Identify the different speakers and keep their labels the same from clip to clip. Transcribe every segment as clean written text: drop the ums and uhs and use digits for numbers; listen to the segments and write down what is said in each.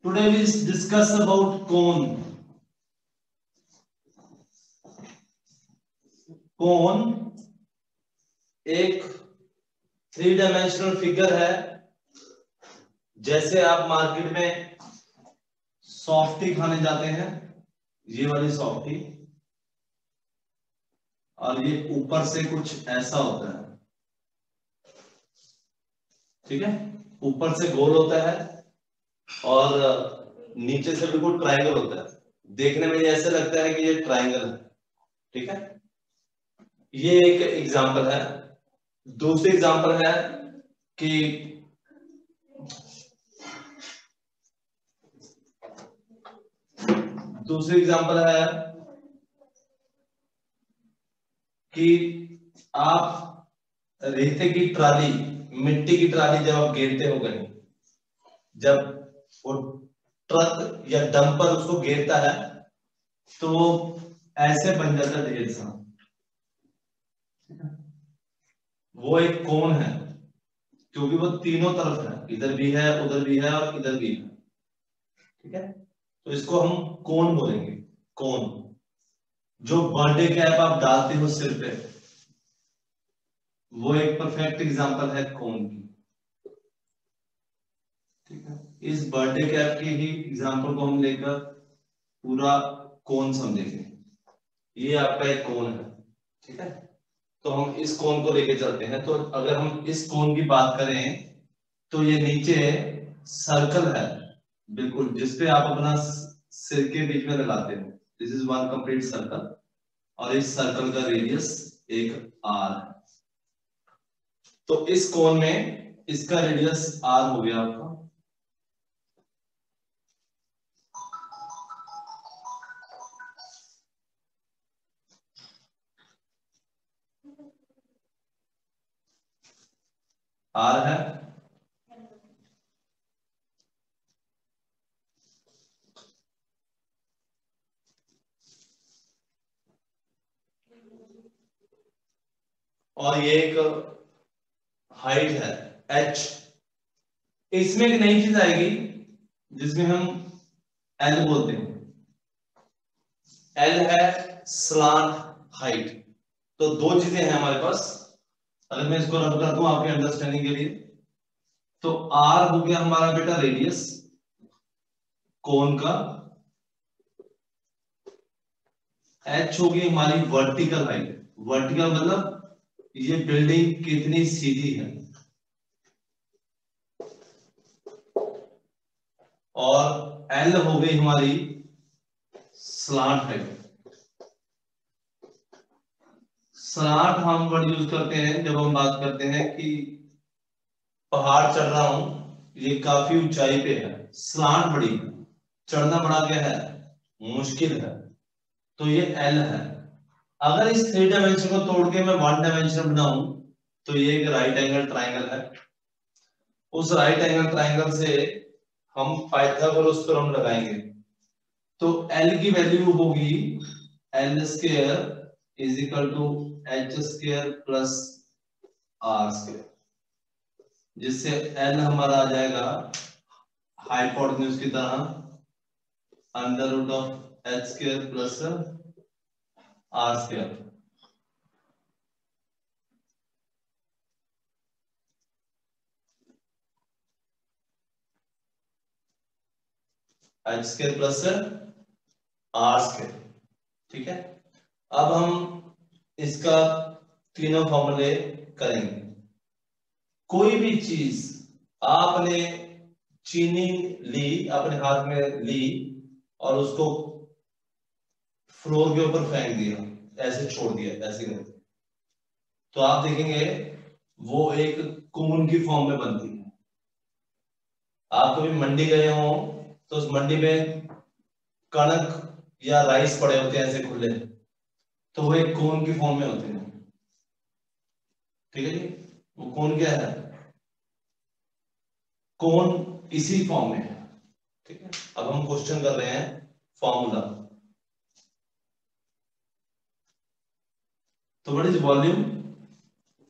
Speaker 1: Today we discuss about cone. Cone एक 3 dimensional figure है। जैसे आप मार्केट में सॉफ्टी खाने जाते हैं, ये वाली सॉफ्टी, और ये ऊपर से कुछ ऐसा होता है, ठीक है। ऊपर से गोल होता है और नीचे से बिल्कुल ट्रायंगल होता है। देखने में ये ऐसे लगता है कि ये ट्रायंगल है, ठीक है। ये एक एग्जांपल है। दूसरी एग्जांपल है कि आप रेते की ट्राली, मिट्टी की ट्राली जब आप घेरते हो कहीं, जब वो ट्रक या डंपर उसको घेरता है तो वो ऐसे बन जाता है ढेर सा। वो एक कोन है क्योंकि वो तीनों तरफ है, इधर भी है, उधर भी है और इधर भी है, ठीक है। तो इसको हम कोन बोलेंगे। कोन, जो बर्थडे कैप आप डालते हो सिर पे, वो एक परफेक्ट एग्जांपल है कोन की, ठीक है। इस बर्थडे कैप की ही एग्जांपल को हम लेकर पूरा कोन समझेंगे। ये आपका एक कोन है, ठीक है। तो हम इस कोन को लेके चलते हैं। तो अगर हम इस कोन की बात करें तो ये नीचे सर्कल है बिल्कुल, जिसपे आप अपना सिर के बीच में लगाते हो। This is one complete circle, और इस सर्कल का रेडियस एक आर है। तो इस कोन में इसका रेडियस आर हो गया आपका। आर है, और ये एक हाइट है h। इसमें एक नई चीज आएगी जिसमें हम एल बोलते हैं। एल है स्लांट हाइट। तो दो चीजें हैं हमारे पास। अगर मैं इसको रब कर दूं आपके अंडरस्टैंडिंग के लिए, तो आर हो गया हमारा बेटा रेडियस कोन का, एच होगी हमारी वर्टिकल हाइट। वर्टिकल मतलब ये बिल्डिंग कितनी सीधी है, और एल हो गई हमारी स्लांट हाइट। स्लांट हम वर्ड यूज करते हैं जब हम बात करते हैं कि पहाड़ चढ़ रहा हूं, ये काफी ऊंचाई पे है, स्लांट बड़ी है, चढ़ना बड़ा क्या है, मुश्किल है, तो ये एल है। अगर इस 3 डायमेंशन को तोड़ के मैं 1 डायमेंशन बनाऊं तो ये एक राइट एंगल ट्राइंगल है। उस राइट एंगल ट्राइंगल से हम पाइथागोरस थ्योरम लगाएंगे। तो एल की वैल्यू होगी l square is equal to h square plus r square, जिससे एल हमारा आ जाएगा हाइपोटेन्यूज की तरह under root of h square plus r square. H square plus r square, ठीक है। अब हम इसका तीनों फॉर्मूले करेंगे। कोई भी चीज आपने चीनी ली, अपने हाथ में ली और उसको फ्लोर के ऊपर फेंक दिया, ऐसे छोड़ दिया, ऐसे करके, तो आप देखेंगे वो एक कोन की फॉर्म में बनती है। आप कभी मंडी गए हो तो उस मंडी में कणक या राइस पड़े होते हैं ऐसे खुले, तो वो एक कोन की फॉर्म में होते हैं, ठीक है जी। वो कोन क्या है, कोन इसी फॉर्म में है, ठीक है। अब हम क्वेश्चन कर रहे हैं फॉर्मूला। तो what is volume?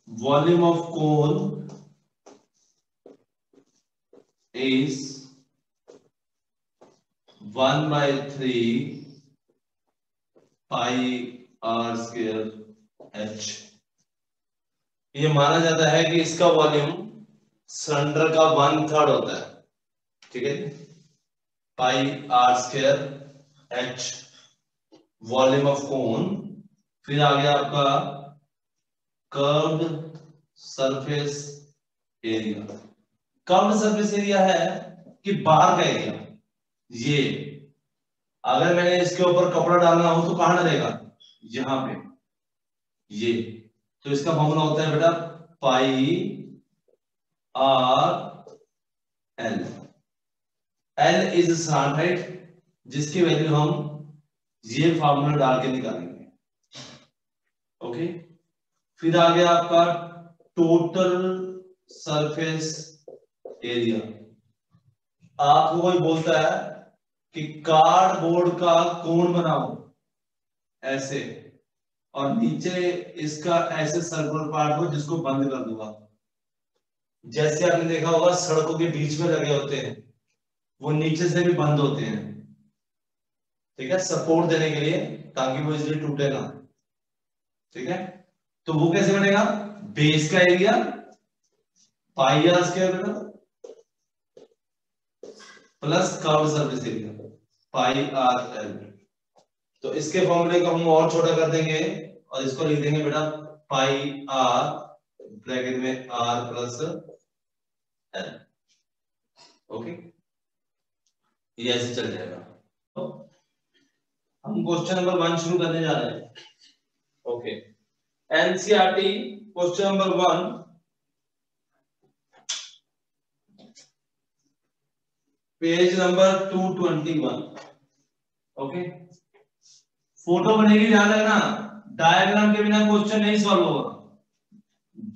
Speaker 1: Volume of cone is 1/3 pi r square h. ये माना जाता है कि इसका वॉल्यूम सिलेंडर का 1/3 होता है, ठीक है। Pi r square h volume of cone. फिर आ गया आपका curved surface area. Curved surface area है कि बाहर का एरिया। ये अगर मैंने इसके ऊपर कपड़ा डालना हो तो कहां डलेगा, यहां पे, ये। तो इसका फॉर्मूला होता है बेटा pi r l. L is slant height, जिसकी वैल्यू हम ये फार्मूला डाल के निकालेंगे। ओके। फिर आ गया आपका टोटल सरफेस एरिया। आपको कोई बोलता है कि कार्डबोर्ड का कोन बनाओ ऐसे, और नीचे इसका ऐसे सर्कुलर पार्ट हो जिसको बंद कर दूंगा। जैसे आपने देखा होगा सड़कों के बीच में लगे होते हैं, वो नीचे से भी बंद होते हैं, ठीक है, सपोर्ट देने के लिए, ताकि वो इजीली टूटे ना, ठीक है। तो वो कैसे बनेगा, बेस का area pi r square plus curve surface area pi r l. तो इसके फॉर्मूले को हम और छोटा कर देंगे और इसको लिख देंगे बेटा पाई आर ब्रैकेट में आर प्लस एल। ओके, ये ऐसे चल जाएगा। तो हम क्वेश्चन नंबर 1 शुरू करने जा रहे हैं। Okay, NCERT question number 1, page number 221। Okay, photo बनेगी, ध्यान रखना, डायग्राम के बिना क्वेश्चन नहीं सॉल्व होगा।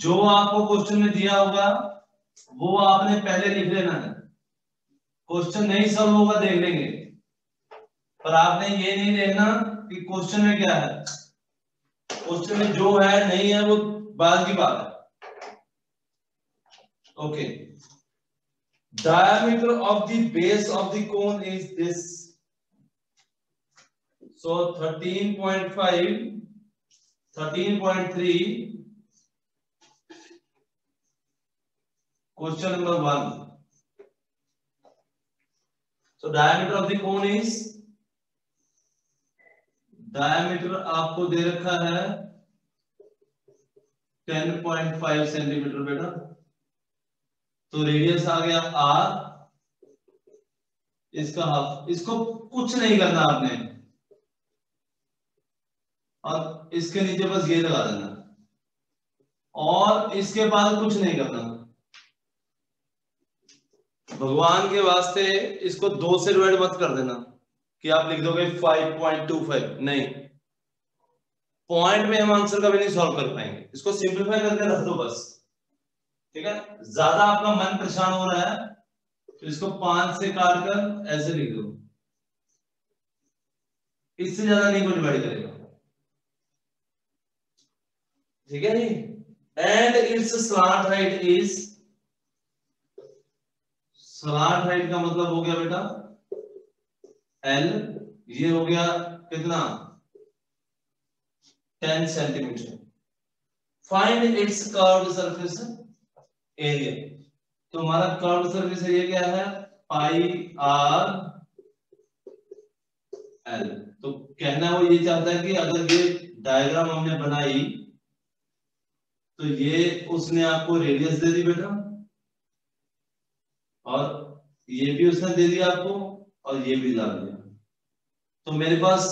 Speaker 1: जो आपको क्वेश्चन में दिया होगा वो आपने पहले लिख लेना है। क्वेश्चन नहीं सॉल्व होगा देख लेंगे, पर आपने ये नहीं देखना कि क्वेश्चन में क्या है। क्वेश्चन में जो है नहीं है वो बाद की बात है। Okay, diameter of the base of the cone is this. So 13.5, 13.3, question number 1. So diameter of the cone is, diameter आपको दे रखा है 10.5 सेंटीमीटर बेटा। तो रेडियस आ गया r, इसका हाफ। इसको कुछ नहीं करना आपने, और इसके नीचे बस ये लगा देना, और इसके बाद कुछ नहीं करना। भगवान के वास्ते इसको 2 से डिवाइड मत कर देना कि आप लिख दोगे 5.25, नहीं, पॉइंट में हम आंसर कभी नहीं सॉल्व कर पाएंगे। इसको सिंपलीफाई करके रख दो बस, ठीक है। ज्यादा आपका मन परेशान हो रहा है तो इसको 5 से काट कर ऐसे लिख दो, इससे ज्यादा नहीं कोई डिवाइड करेगा, ठीक है जी। And it's slant height is, slant height का मतलब हो गया बेटा L, ये हो गया कितना 10 centimetre. Find its curved surface area. तो हमारा कर्व्ड सरफेस एरिया क्या है, पाई आर एल। तो कहना वो ये चाहता है कि अगर ये डायग्राम हमने बनाई तो ये उसने आपको रेडियस दे दी बेटा, और ये भी उसने दे दिया आपको, और ये भी डाल दिया। तो मेरे पास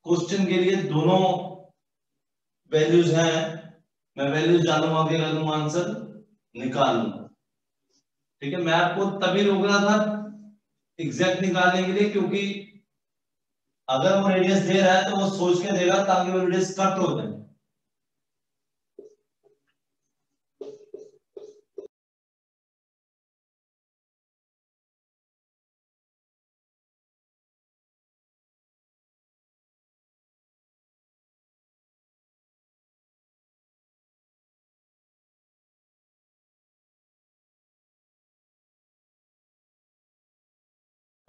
Speaker 1: क्वेश्चन के लिए दोनों वैल्यूज हैं, मैं वैल्यूज डालूंगा, आगे करूंगा, आंसर निकालूंगा, ठीक है। मैं आपको तभी रोक रहा था एग्जैक्ट निकालने के लिए, क्योंकि अगर वो रेडियस दे रहा है तो वो सोच के देगा ताकि वो रेडियस कट हो जाए।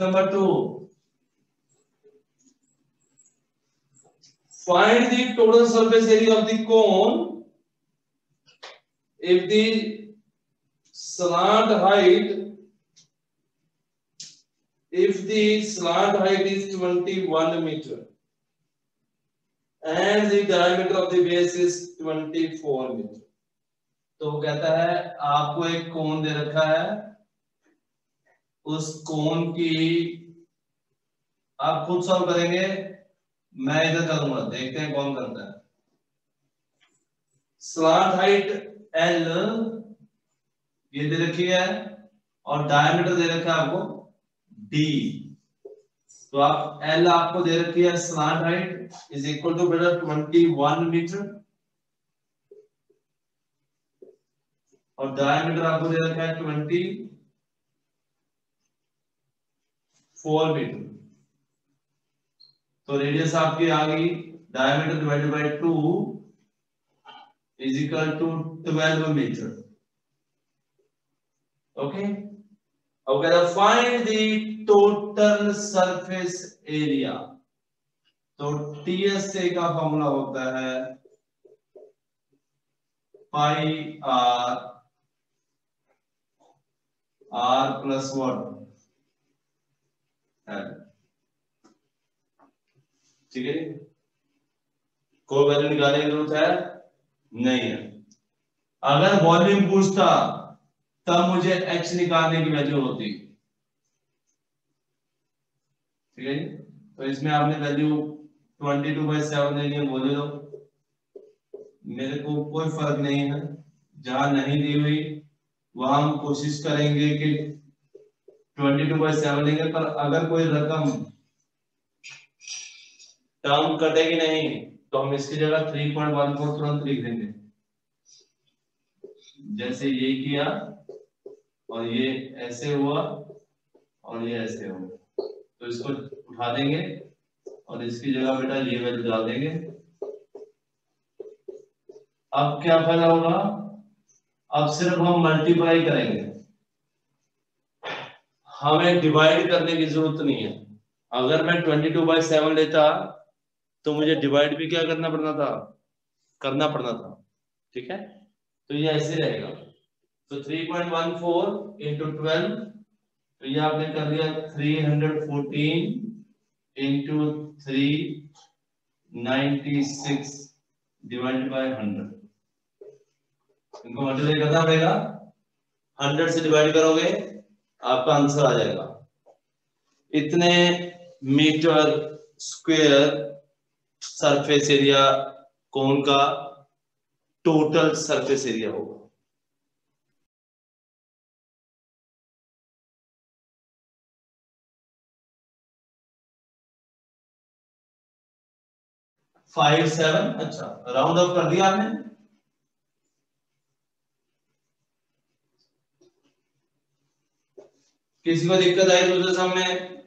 Speaker 1: Number 2, Find the total surface area of the cone if the slant height is 21 meter and the diameter of the base is 24 meter. तो वो कहता है आपको एक कोन दे रखा है, उस कोन की आप खुद सॉल्व करेंगे, मैं इधर करूंगा, देखते हैं कौन करता है। स्लांट हाइट L ये दे रखी है और डायमीटर दे रखा है आपको D। तो आप L आपको दे रखी है, slant height is equal to बेटा 21 मीटर और डायमीटर आपको दे रखा है 24 मीटर। तो रेडियस आपकी आ गई, diameter divided by 2 is equal to 12 metre. Okay, अब कहता है find the total surface area. तो TSA का फॉर्मूला होता है पाई R प्लस वन, ठीक है। कोई वैल्यू निकालने की जरूरत है नहीं है। अगर वॉल्यूम पूछता तब मुझे H निकालने की वैल्यू होती, ठीक है। तो इसमें आपने वैल्यू 22/7 लेनी है, बोले दो, मेरे को कोई फर्क नहीं है। जहां नहीं दी हुई वहां हम कोशिश करेंगे कि 22/7 लेंगे, पर अगर कोई रकम टर्म कटेगी नहीं तो हम इसकी जगह 3.14 तुरंत लिख देंगे। जैसे ये किया और ये ऐसे हुआ और ये ऐसे हुआ, तो इसको उठा देंगे और इसकी जगह बेटा ये वैल्यू डाल देंगे। अब क्या फायदा होगा, अब सिर्फ हम मल्टीप्लाई करेंगे, हमें डिवाइड करने की जरूरत नहीं है। अगर मैं 22/7 लेता तो मुझे डिवाइड भी क्या करना पड़ना था, ठीक है। तो ये ऐसे रहेगा, तो 3.14 इंटू 12, तो ये आपने कर दिया 314 इंटू 396 डिवाइड बाय 100। इनको मल्टीप्लाई करना पड़ेगा, 100 से डिवाइड करोगे आपका आंसर आ जाएगा। इतने मीटर स्क्वायर सरफेस एरिया कोन का टोटल सरफेस एरिया होगा। फाइव 7, अच्छा राउंड ऑफ कर दिया आपने। किसी को दिक्कत आई दूसरे सम में?